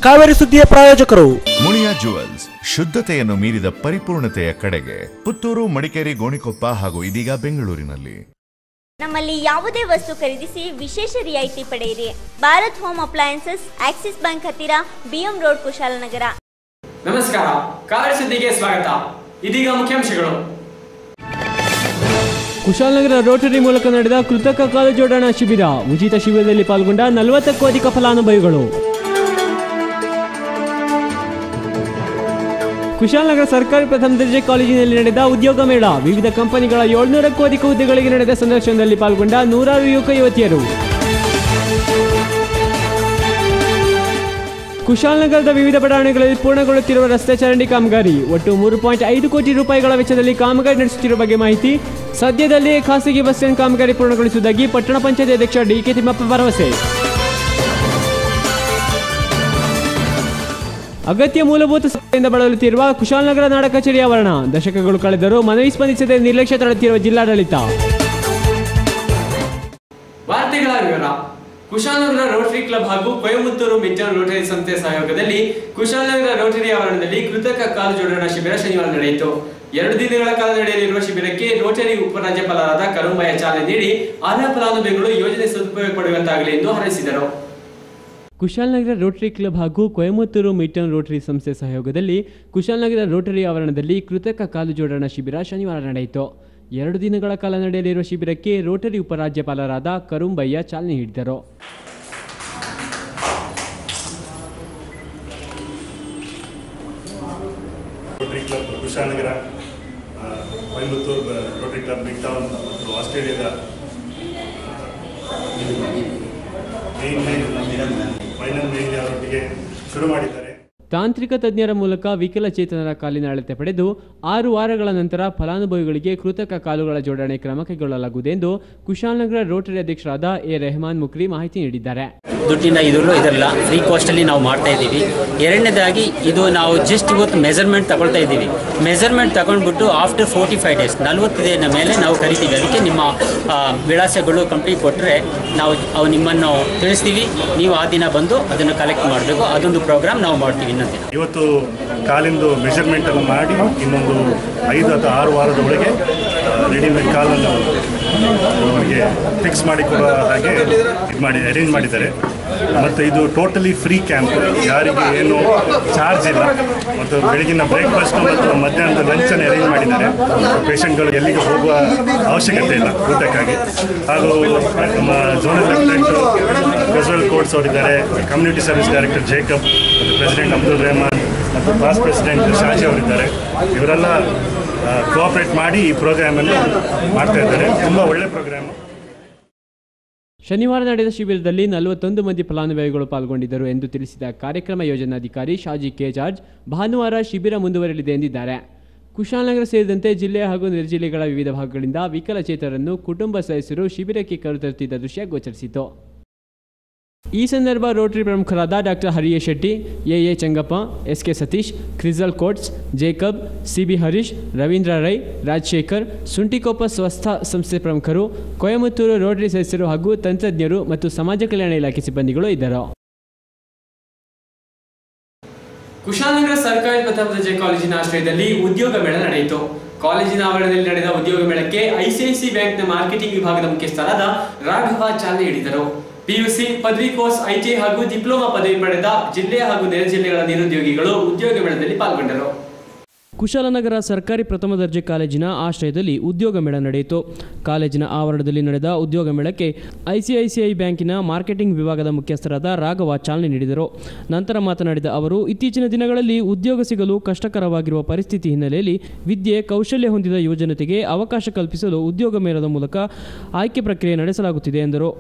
ಕಾವೇರಿ ಸುದ್ದಿಯ ಪ್ರಾಯೋಜಕರು ಮುಳಿಯಾ ಜುವೆಲ್ಸ್, ಶುದ್ಧತೆಯನ್ನು ಮೀರಿದ ಪರಿಪೂರ್ಣತೆಯ ಕಡೆಗೆ. ಪುತ್ತೂರು, ಮಡಿಕೇರಿ, ಗೋಣಿಕೊಪ್ಪ ಹಾಗೂ ಇದೀಗ ಬೆಂಗಳೂರಿನಲ್ಲಿ. ನಮ್ಮಲ್ಲಿ ಯಾವುದೇ ವಸ್ತು ಖರೀದಿಸಿ ವಿಶೇಷ ರಿಯಾಯಿತಿ ಪಡೆಯಿರಿ. Bharat home appliances, Axis bank ಹತ್ತಿರ, ಬಿಎಂ ರೋಡ್, ಕುಶಾಲನಗರ. ನಮಸ್ಕಾರ, ಕಾವೇರಿ ಸುದ್ದಿಗೆ ಸ್ವಾಗತ. ಇದೀಗ ಮುಖ್ಯಾಂಶಗಳು. ಕುಶಾಲನಗರ ರೋಟರಿ ಮೂಲಕ ನಡೆದ ಕೃತಕ ಕಾಲು ಜೋಡಣಾ ಶಿಬಿರ. ಉಚಿತ ಶಿಬಿರದಲ್ಲಿ ಪಾಲ್ಗೊಂಡ 40ಕ್ಕೂ ಅಧಿಕ ಫಲಾನುಭವಿಗಳು. ಕುಶಾಲನಗರ ಸರ್ಕಾರಿ ಪ್ರಥಮ ದರ್ಜೆ ಕಾಲೇಜಿನಲ್ಲಿ ನಡೆದ ಉದ್ಯೋಗ ಮೇಳ. ವಿವಿಧ ಕಂಪನಿಗಳ 700ಕ್ಕೂ ಅಧಿಕ ಹುದ್ದೆಗಳಿಗೆ ನಡೆದ ಸಂದರ್ಶನದಲ್ಲಿ ಪಾಲ್ಗೊಂಡ 100 ಯುವಕ ಯುವತಿಯರು. ಕುಶಾಲನಗರದ ವಿವಿಧ ಬಡಾವಣೆಗಳಲ್ಲಿ ಪೂರ್ಣಗೊಳ್ಳುತ್ತಿರುವ ರಸ್ತೆ ಚರಂಡಿ ಕಾಮಗಾರಿ. ಒಟ್ಟು 3.5 ಕೋಟಿ ರೂಪಾಯಿಗಳ ವೆಚ್ಚದಲ್ಲಿ ಕಾಮಗಾರಿ ನಡೆಸುತ್ತಿರುವ ಬಗ್ಗೆ ಮಾಹಿತಿ. ಸದ್ಯದಲ್ಲಿಯೇ ಖಾಸಗಿ ಬಸ್ ಸ್ಟ್ಯಾಂಡ್ ಕಾಮಗಾರಿ ಪೂರ್ಣಗೊಳಿಸುವುದಾಗಿ ಪಟ್ಟಣ ಪಂಚಾಯತ್ ಅಧ್ಯಕ್ಷ ಡಿಕೆ ತಿಮ್ಮಪ್ಪ ಭರವಸೆ. ಅಗತ್ಯ ಮೂಲಭೂತ ಸೌಕರ್ಯದಿಂದ ಬಳಲುತ್ತಿರುವ ಕುಶಾಲನಗರ ನಾಡ ಕಚೇರಿ ಆವರಣ. ದಶಕಗಳು ಕಳೆದರೂ ಮನವಿ ಸ್ಪಂದಿಸದೆ ನಿರ್ಲಕ್ಷ್ಯ ತಡೆಯುತ್ತಿರುವ ಜಿಲ್ಲಾಡಳಿತ. ವಾರ್ತೆಗಳ ವಿವರ. ಕುಶಾಲನಗರ ರೋಟರಿ ಕ್ಲಬ್ ಹಾಗೂ ಕೊಯಮತ್ತೂರು ಮಿಡ್ಟೌನ್ ರೋಟರಿ ಸಂಸ್ಥೆ ಸಹಯೋಗದಲ್ಲಿ ಕುಶಾಲನಗರ ರೋಟರಿ ಆವರಣದಲ್ಲಿ ಕೃತಕ ಕಾಲು ಜೋಡಣಾ ಶಿಬಿರ ಶನಿವಾರ ನಡೆಯಿತು. 2 ದಿನಗಳ ಕಾಲ ನಡೆಯಲಿರುವ ಶಿಬಿರಕ್ಕೆ ರೋಟರಿ ಉಪರಾಜ್ಯಪಾಲರಾದ ಕರುಂಬಯ್ಯ ಚಾಲನೆ ನೀಡಿ ಅರ್ಹ ಫಲಾನುಭವಿಗಳು ಯೋಜನೆ ಸದುಪಯೋಗ ಪಡೆಯುವಂತಾಗಲಿ ಎಂದು ಹಾರೈಸಿದರು. ಕುಶಾಲನಗರ ರೋಟರಿ ಕ್ಲಬ್ ಹಾಗೂ ಕೊಯಮತ್ತೂರು ಮಿಡ್ಟೌನ್ ರೋಟರಿ ಸಂಸ್ಥೆ ಸಹಯೋಗದಲ್ಲಿ ಕುಶಾಲನಗರ ರೋಟರಿ ಆವರಣದಲ್ಲಿ ಕೃತಕ ಕಾಲು ಜೋಡಣಾ ಶಿಬಿರ ಶನಿವಾರ ನಡೆಯಿತು. 2 ದಿನಗಳ ಕಾಲ ನಡೆಯಲಿರುವ ಶಿಬಿರಕ್ಕೆ ರೋಟರಿ ಉಪರಾಜ್ಯಪಾಲರಾದ ಕರುಂಬಯ್ಯ ಚಾಲನೆ ನೀಡಿದರು. Rotary club Kushalnagar, Coimbatore Rotary club Midtown ಮತ್ತು ಆಸ್ಟ್ರೇಲಿಯಾದ ಫೈನಲ್ ಅವರೊಟ್ಟಿಗೆ ಶುರು ಮಾಡಿದ್ದಾರೆ. ತಾಂತ್ರಿಕ ತಜ್ಞರ ಮೂಲಕ ವಿಕಲಚೇತನರ ಕಾಲಿನ ಅಳತೆ ಪಡೆದು 6 ವಾರಗಳ ನಂತರ ಫಲಾನುಭವಿಗಳಿಗೆ ಕೃತಕ ಕಾಲುಗಳ ಜೋಡಣೆ ಕ್ರಮ ಕೈಗೊಳ್ಳಲಾಗುವುದು ಎಂದು ಕುಶಾಲನಗರ ರೋಟರಿ ಅಧ್ಯಕ್ಷರಾದ ಎ ರೆಹಮಾನ್ ಮುಕ್ರಿ ಮಾಹಿತಿ ನೀಡಿದ್ದಾರೆ. ದುಡ್ಡಿನ ಇದರಲ್ಲ, ಫ್ರೀ ಕಾಸ್ಟಲ್ಲಿ ನಾವು ಮಾಡ್ತಾ ಇದ್ದೀವಿ. ಎರಡನೇದಾಗಿ ಇದು ನಾವು ಜಸ್ಟ್ ಇವತ್ತು ಮೆಜರ್ಮೆಂಟ್ ತಗೊಳ್ತಾ ಇದ್ದೀವಿ. ಮೆಜರ್ಮೆಂಟ್ ತಗೊಂಡ್ಬಿಟ್ಟು ಆಫ್ಟರ್ 45 ಡೇಸ್ 40 ದಿನ ಮೇಲೆ ನಾವು ಕರಿತೀವಿ. ಅದಕ್ಕೆ ನಿಮ್ಮ ವಿಳಾಸಗಳು ಕಂಪ್ಲೀಟ್ ಕೊಟ್ಟರೆ ನಾವು ನಿಮ್ಮನ್ನು ತಿಳಿಸ್ತೀವಿ. ನೀವು ಆ ದಿನ ಬಂದು ಅದನ್ನು ಕಲೆಕ್ಟ್ ಮಾಡಬೇಕು. ಅದೊಂದು ಪ್ರೋಗ್ರಾಮ್ ನಾವು ಮಾಡ್ತೀವಿ. ಇವತ್ತು ಕಾಲಿಂದು ಮೆಜರ್ಮೆಂಟ್ ಅನ್ನು ಮಾಡಿ ಇನ್ನೊಂದು 5 ಅಥವಾ 6 ವಾರದ ಒಳಗೆ ರೆಡಿಮೇಡ್ ಕಾಲನ್ನು ಅವರಿಗೆ ಫಿಕ್ಸ್ ಮಾಡಿಕೊಡೋ ಹಾಗೆ ಅರೇಂಜ್ ಮಾಡಿದ್ದಾರೆ. ಮತ್ತು ಇದು ಟೋಟಲಿ ಫ್ರೀ ಕ್ಯಾಂಪ್, ಯಾರಿಗೆ ಏನು ಚಾರ್ಜ್ ಇಲ್ಲ. ಮತ್ತು ಬೆಳಗಿನ ಬ್ರೇಕ್ಫಾಸ್ಟ್ ಮತ್ತು ಮಧ್ಯಾಹ್ನದ ಲಂಚನ್ನು ಅರೇಂಜ್ ಮಾಡಿದ್ದಾರೆ. ಪೇಷಂಟ್ಗಳು ಎಲ್ಲಿಗೆ ಹೋಗುವ ಅವಶ್ಯಕತೆ ಇಲ್ಲ ಊಟಕ್ಕಾಗಿ. ಹಾಗೂ ನಮ್ಮ ಝೋನಲ್ ಲೆಫ್ಟಿನೆಂಟ್ ಗಜ್ವಲ್ ಕೋರ್ಟ್ಸ್ ಅವರಿದ್ದಾರೆ, ಕಮ್ಯುನಿಟಿ ಸರ್ವಿಸ್ ಡೈರೆಕ್ಟರ್ ಜೇಕಬ್ ಮತ್ತು ಪ್ರೆಸಿಡೆಂಟ್ ಅಬ್ದುಲ್ ರೆಹಮಾನ್ ಮತ್ತು ಪಾಸ್ ಪ್ರೆಸಿಡೆಂಟ್ ಶಾಜಿ ಅವರಿದ್ದಾರೆ. ಇವರೆಲ್ಲ ಕೋಆಪರೇಟ್ ಮಾಡಿ ಈ ಪ್ರೋಗ್ರಾಮನ್ನು ಮಾಡ್ತಾ ಇದ್ದಾರೆ. ತುಂಬ ಒಳ್ಳೆಯ ಪ್ರೋಗ್ರಾಮ್. ಶನಿವಾರ ನಡೆದ ಶಿಬಿರದಲ್ಲಿ 41 ಮಂದಿ ಫಲಾನುಭವಿಗಳು ಪಾಲ್ಗೊಂಡಿದ್ದರು ಎಂದು ತಿಳಿಸಿದ ಕಾರ್ಯಕ್ರಮ ಯೋಜನಾಧಿಕಾರಿ ಶಾಜಿ ಕೆ ಜಾರ್ಜ್, ಭಾನುವಾರ ಶಿಬಿರ ಮುಂದುವರೆಯಲಿದೆ ಎಂದಿದ್ದಾರೆ. ಕುಶಾಲನಗರ ಸೇರಿದಂತೆ ಜಿಲ್ಲೆ ಹಾಗೂ ನಿರ್ಜಿಲ್ಲೆಗಳ ವಿವಿಧ ಭಾಗಗಳಿಂದ ವಿಕಲಚೇತನರನ್ನು ಕುಟುಂಬ ಸದಸ್ಯರು ಶಿಬಿರಕ್ಕೆ ಕರೆತರುತ್ತಿದ್ದ ದೃಶ್ಯ ಗೋಚರಿಸಿತು. ಈ ಸಂದರ್ಭ ರೋಟರಿ ಪ್ರಮುಖರಾದ doctor Hariya Shetty, A Changappa, S K. Satish, Crizal Coutts, Jacob, C B. Harish, Ravindra Rai, Rajashekar, Suntikoppa ಸ್ವಸ್ಥ ಸಂಸ್ಥೆ ಪ್ರಮುಖರು, ಕೊಯಮತ್ತೂರು ರೋಟರಿ ಸದಸ್ಯರು ಹಾಗೂ ತಂತ್ರಜ್ಞರು ಮತ್ತು ಸಮಾಜ ಕಲ್ಯಾಣ ಇಲಾಖೆ ಸಿಬ್ಬಂದಿಗಳು ಇದ್ದರು. ಕುಶಾಲನಗರ ಸರ್ಕಾರಿ ಪ್ರಥಮ ದರ್ಜೆ ಕಾಲೇಜಿನ ಆಶ್ರಯದಲ್ಲಿ ಉದ್ಯೋಗ ಮೇಳ ನಡೆಯಿತು. ಕಾಲೇಜಿನ ಆವರಣದಲ್ಲಿ ನಡೆದ ಉದ್ಯೋಗ ಮೇಳಕ್ಕೆ ಐಸಿಐಸಿ ಬ್ಯಾಂಕ್ನ ಮಾರ್ಕೆಟಿಂಗ್ ವಿಭಾಗದ ಮುಖ್ಯಸ್ಥರಾದ ರಾಘವ ಚಾಲನೆ ನೀಡಿದರು. ಪಿಯುಸಿ, ಪದವಿ ಕೋರ್ಸ್, ಐಟಿಐ ಹಾಗೂ ಡಿಪ್ಲೊಮಾ ಪದವಿ ಪಡೆದ ಜಿಲ್ಲೆ ಹಾಗೂ ನೆರೆ ಜಿಲ್ಲೆಗಳ ನಿರುದ್ಯೋಗಿಗಳು ಉದ್ಯೋಗ ಮೇಳದಲ್ಲಿ ಪಾಲ್ಗೊಂಡರು. ಕುಶಾಲನಗರ ಸರ್ಕಾರಿ ಪ್ರಥಮ ದರ್ಜೆ ಕಾಲೇಜಿನ ಆಶ್ರಯದಲ್ಲಿ ಉದ್ಯೋಗ ಮೇಳ ನಡೆಯಿತು. ಕಾಲೇಜಿನ ಆವರಣದಲ್ಲಿ ನಡೆದ ಉದ್ಯೋಗ ಮೇಳಕ್ಕೆ ಐಸಿಐಸಿಐ ಬ್ಯಾಂಕಿನ ಮಾರ್ಕೆಟಿಂಗ್ ವಿಭಾಗದ ಮುಖ್ಯಸ್ಥರಾದ ರಾಘವ ಚಾಲನೆ ನೀಡಿದರು. ನಂತರ ಮಾತನಾಡಿದ ಅವರು, ಇತ್ತೀಚಿನ ದಿನಗಳಲ್ಲಿ ಉದ್ಯೋಗ ಸಿಗಲು ಕಷ್ಟಕರವಾಗಿರುವ ಪರಿಸ್ಥಿತಿ ಹಿನ್ನೆಲೆಯಲ್ಲಿ ವಿದ್ಯೆ, ಕೌಶಲ್ಯ ಹೊಂದಿದ ಯುವಜನತೆಗೆ ಅವಕಾಶ ಕಲ್ಪಿಸಲು ಉದ್ಯೋಗ ಮೇಳದ ಮೂಲಕ ಆಯ್ಕೆ ಪ್ರಕ್ರಿಯೆ ನಡೆಸಲಾಗುತ್ತಿದೆ ಎಂದರು.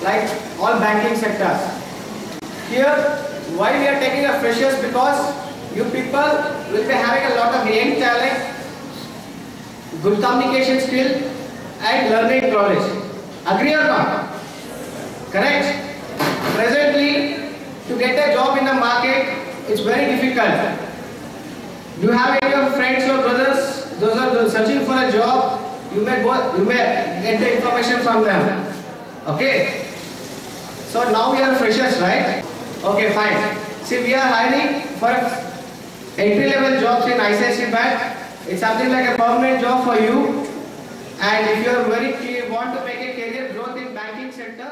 Like all banking sectors. Here, why we are taking a freshers? Because you people will be having a lot of young talent, good communication skill and learning knowledge. Agree or not? Correct? Presently, to get a job in the market, it's very difficult. Do you have any of friends or brothers, those are searching for a job? you may get the information from them. Okay. So now we are freshers, right? Okay, fine. See, we are hiring for entry-level jobs in ICICI Bank. It's something like a permanent job for you. And if you are very clear, want to make a career growth in banking sector,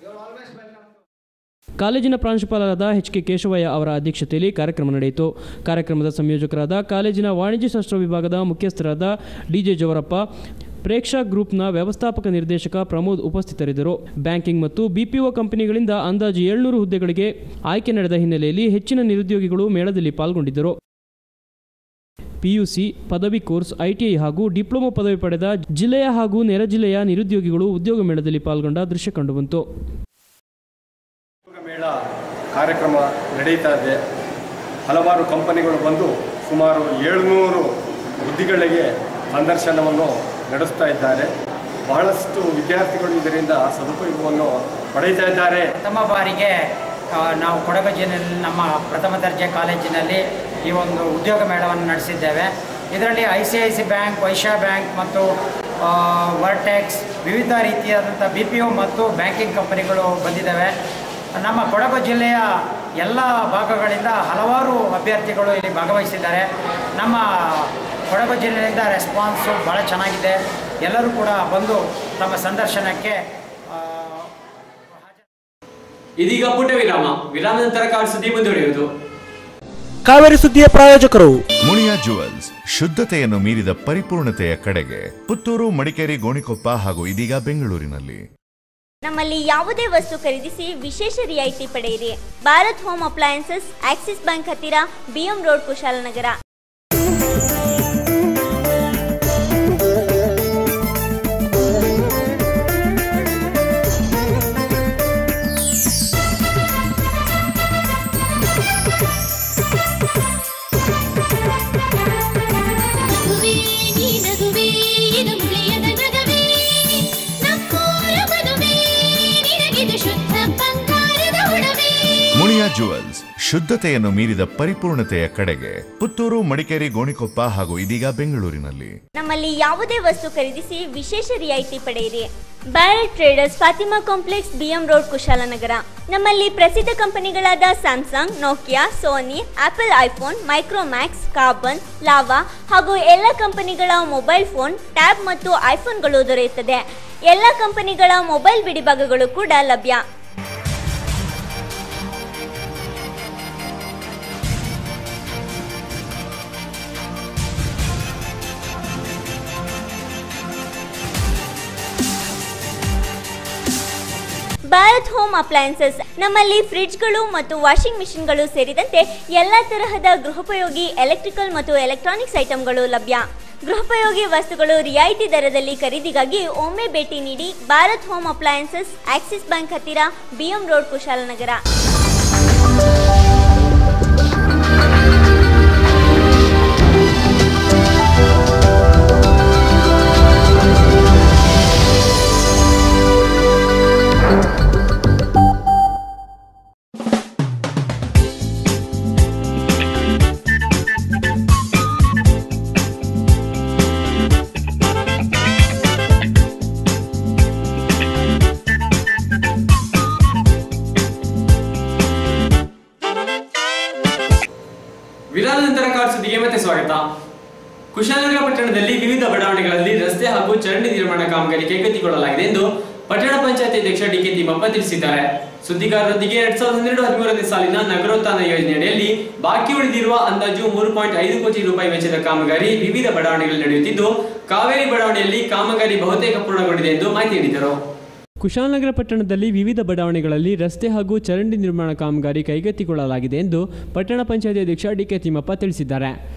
you are always welcome. ಕಾಲೇಜಿನ ಪ್ರಾಂಶುಪಾಲರಾದ HK. Keshavaiah ಅವರ ಅಧ್ಯಕ್ಷತೆಯಲ್ಲಿ ಕಾರ್ಯಕ್ರಮ ನಡೆಯಿತು. ಕಾರ್ಯಕ್ರಮದ ಸಂಯೋಜಕರಾದ ಕಾಲೇಜಿನ ವಾಣಿಜ್ಯಶಾಸ್ತ್ರ ವಿಭಾಗದ ಮುಖ್ಯಸ್ಥರಾದ ಡಿ.ಜೆ. ಜವರಪ್ಪ, ಪ್ರೇಕ್ಷಾ ಗ್ರೂಪ್ನ ವ್ಯವಸ್ಥಾಪಕ ನಿರ್ದೇಶಕ ಪ್ರಮೋದ್ ಉಪಸ್ಥಿತರಿದ್ದರು. ಬ್ಯಾಂಕಿಂಗ್ ಮತ್ತು ಬಿಪಿಒ ಕಂಪನಿಗಳಿಂದ ಅಂದಾಜು 700 ಹುದ್ದೆಗಳಿಗೆ ಆಯ್ಕೆ ನಡೆದ ಹಿನ್ನೆಲೆಯಲ್ಲಿ ಹೆಚ್ಚಿನ ನಿರುದ್ಯೋಗಿಗಳು ಮೇಳದಲ್ಲಿ ಪಾಲ್ಗೊಂಡಿದ್ದರು. ಪಿಯುಸಿ, ಪದವಿ ಕೋರ್ಸ್, ಐಟಿಐ ಹಾಗೂ ಡಿಪ್ಲೊಮಾ ಪದವಿ ಪಡೆದ ಜಿಲ್ಲೆಯ ಹಾಗೂ ನೆರೆ ಜಿಲ್ಲೆಯ ನಿರುದ್ಯೋಗಿಗಳು ಉದ್ಯೋಗ ಮೇಳದಲ್ಲಿ ಪಾಲ್ಗೊಂಡ ದೃಶ್ಯ ಕಂಡುಬಂತು. ಮೇಳ ಕಾರ್ಯಕ್ರಮ ನಡೀತಾ ಇದೆ. ಹಲವಾರು ಕಂಪನಿಗಳು ಬಂದು ಸುಮಾರು 700 ಹುದ್ದೆಗಳಿಗೆ ಸಂದರ್ಶನವನ್ನು ನಡೆಸ್ತಾ ಇದ್ದಾರೆ. ಬಹಳಷ್ಟು ವಿದ್ಯಾರ್ಥಿಗಳು ಇದರಿಂದ ಸದುಪಯೋಗವನ್ನು ಪಡೆಯುತ್ತಾ ಇದ್ದಾರೆ. ಪ್ರಥಮ ಬಾರಿಗೆ ನಾವು ಕೊಡಗು ಜಿಲ್ಲೆಯಲ್ಲಿ ನಮ್ಮ ಪ್ರಥಮ ದರ್ಜೆ ಕಾಲೇಜಿನಲ್ಲಿ ಈ ಒಂದು ಉದ್ಯೋಗ ಮೇಳವನ್ನು ನಡೆಸಿದ್ದೇವೆ. ಇದರಲ್ಲಿ ICICI ಬ್ಯಾಂಕ್, ವೈಶ್ಯ ಬ್ಯಾಂಕ್ ಮತ್ತು ವರ್ಟೆಕ್ಸ್, ವಿವಿಧ ರೀತಿಯಾದಂಥ BPO ಮತ್ತು ಬ್ಯಾಂಕಿಂಗ್ ಕಂಪನಿಗಳು ಬಂದಿದ್ದಾವೆ. ನಮ್ಮ ಕೊಡಗು ಜಿಲ್ಲೆಯ ಎಲ್ಲ ಭಾಗಗಳಿಂದ ಹಲವಾರು ಅಭ್ಯರ್ಥಿಗಳು ಇಲ್ಲಿ ಭಾಗವಹಿಸಿದ್ದಾರೆ. ನಮ್ಮ ಕೊಡಗು ಜಿಲ್ಲೆಯಿಂದ ರೆಸ್ಪಾನ್ಸು ಭಾಳ ಚೆನ್ನಾಗಿದೆ. ಎಲ್ಲರೂ ಕೂಡ ಬಂದು ತಮ್ಮ ಸಂದರ್ಶನಕ್ಕೆ ಇದೀಗ ಪುಟ್ಟ ವಿರಾಮ ನಂತರ ಸುದ್ದಿ ಮುಂದುವರಿಯುವುದು. ಕಾವೇರಿ ಸುದ್ದಿಯ ಪ್ರಾಯೋಜಕರು ಮುಳಿಯಾ ಜುವೆಲ್ಸ್, ಶುದ್ಧತೆಯನ್ನು ಮೀರಿದ ಪರಿಪೂರ್ಣತೆಯ ಕಡೆಗೆ. ಪುತ್ತೂರು, ಮಡಿಕೇರಿ, ಗೋಣಿಕೊಪ್ಪ ಹಾಗೂ ಇದೀಗ ಬೆಂಗಳೂರಿನಲ್ಲಿ. ನಮ್ಮಲ್ಲಿ ಯಾವುದೇ ವಸ್ತು ಖರೀದಿಸಿ ವಿಶೇಷ ರಿಯಾಯಿತಿ ಪಡೆಯಿರಿ. Bharat home appliances, Axis bank ಹತ್ತಿರ, BM road, Kushalnagar. Muliya jewels, ಶುದ್ಧತೆಯನ್ನು ಮೀರಿದ ಪರಿಪೂರ್ಣತೆಯ ಕಡೆಗೆ. ಪುತ್ತೂರು, ಮಡಿಕೇರಿ, ಗೋಣಿಕೊಪ್ಪ ಹಾಗೂ ಇದೀಗ ಬೆಂಗಳೂರಿನಲ್ಲಿ. ನಮ್ಮಲ್ಲಿ ಯಾವುದೇ ವಸ್ತು ಖರೀದಿಸಿ ವಿಶೇಷ ರಿಯಾಯಿತಿ ಪಡೆಯಿರಿ. Barrett traders, Fatima complex, BM road, Kushalnagar. ನಮ್ಮಲ್ಲಿ ಪ್ರಸಿದ್ಧ ಕಂಪನಿಗಳಾದ Samsung, Nokia, Sony, Apple iPhone, Micromax, Karbonn, Lava ಹಾಗೂ ಎಲ್ಲ ಕಂಪನಿಗಳ ಮೊಬೈಲ್ ಫೋನ್, ಟ್ಯಾಬ್ ಮತ್ತು ಐಫೋನ್ಗಳು ದೊರೆಯುತ್ತದೆ. ಎಲ್ಲ ಕಂಪನಿಗಳ ಮೊಬೈಲ್ ಬಿಡಿಭಾಗಗಳು ಕೂಡ ಲಭ್ಯ. ಭಾರತ್ ಹೋಮ್ ಅಪ್ಲಯನ್ಸಸ್, ನಮ್ಮಲ್ಲಿ ಫ್ರಿಡ್ಜ್ಗಳು ಮತ್ತು ವಾಷಿಂಗ್ ಮಿಷಿನ್ಗಳು ಸೇರಿದಂತೆ ಎಲ್ಲ ತರಹದ ಗೃಹೋಪಯೋಗಿ ಎಲೆಕ್ಟ್ರಿಕಲ್ ಮತ್ತು ಎಲೆಕ್ಟ್ರಾನಿಕ್ಸ್ ಐಟಂಗಳು ಲಭ್ಯ. ಗೃಹೋಪಯೋಗಿ ವಸ್ತುಗಳು ರಿಯಾಯಿತಿ ದರದಲ್ಲಿ ಖರೀದಿಗಾಗಿ ಒಮ್ಮೆ ಭೇಟಿ ನೀಡಿ. Bharat home appliances, Axis bank ಹತ್ತಿರ, BM ರೋಡ್, ಕುಶಾಲನಗರ. ವಿರಾಮ ನಂತರ ಸುದ್ದಿಗೆ ಮತ್ತೆ ಸ್ವಾಗತ. ಕುಶಾಲನಗರ ಪಟ್ಟಣದಲ್ಲಿ ವಿವಿಧ ಬಡಾವಣೆಗಳಲ್ಲಿ ರಸ್ತೆ ಹಾಗೂ ಚರಂಡಿ ನಿರ್ಮಾಣ ಕಾಮಗಾರಿ ಕೈಗೆತ್ತಿಕೊಳ್ಳಲಾಗಿದೆ ಎಂದು ಪಟ್ಟಣ ಪಂಚಾಯತ್ ಅಧ್ಯಕ್ಷ ಡಿ.ಕೆ. ತಿಮ್ಮಪ್ಪ ತಿಳಿಸಿದ್ದಾರೆ. ಸುದ್ದಿಗಾರರೊಂದಿಗೆ 2012-13 ಸಾಲಿನ ನಗರೋತ್ಥಾನ ಯೋಜನೆಯಡಿಯಲ್ಲಿ ಬಾಕಿ ಉಳಿದಿರುವ ಅಂದಾಜು 3.5 ಕೋಟಿ ರೂಪಾಯಿ ವೆಚ್ಚದ ಕಾಮಗಾರಿ ವಿವಿಧ ಬಡಾವಣೆಗಳಲ್ಲಿ ನಡೆಯುತ್ತಿದ್ದು, ಕಾವೇರಿ ಬಡಾವಣೆಯಲ್ಲಿ ಕಾಮಗಾರಿ ಬಹುತೇಕ ಪೂರ್ಣಗೊಂಡಿದೆ ಎಂದು ಮಾಹಿತಿ ನೀಡಿದರು. ಕುಶಾಲನಗರ ಪಟ್ಟಣದಲ್ಲಿ ವಿವಿಧ ಬಡಾವಣೆಗಳಲ್ಲಿ ರಸ್ತೆ ಹಾಗೂ ಚರಂಡಿ ನಿರ್ಮಾಣ ಕಾಮಗಾರಿ ಕೈಗೆತ್ತಿಕೊಳ್ಳಲಾಗಿದೆ ಎಂದು ಪಟ್ಟಣ ಪಂಚಾಯತ್ ಅಧ್ಯಕ್ಷ ಡಿ.ಕೆ. ತಿಮ್ಮಪ್ಪ ತಿಳಿಸಿದ್ದಾರೆ.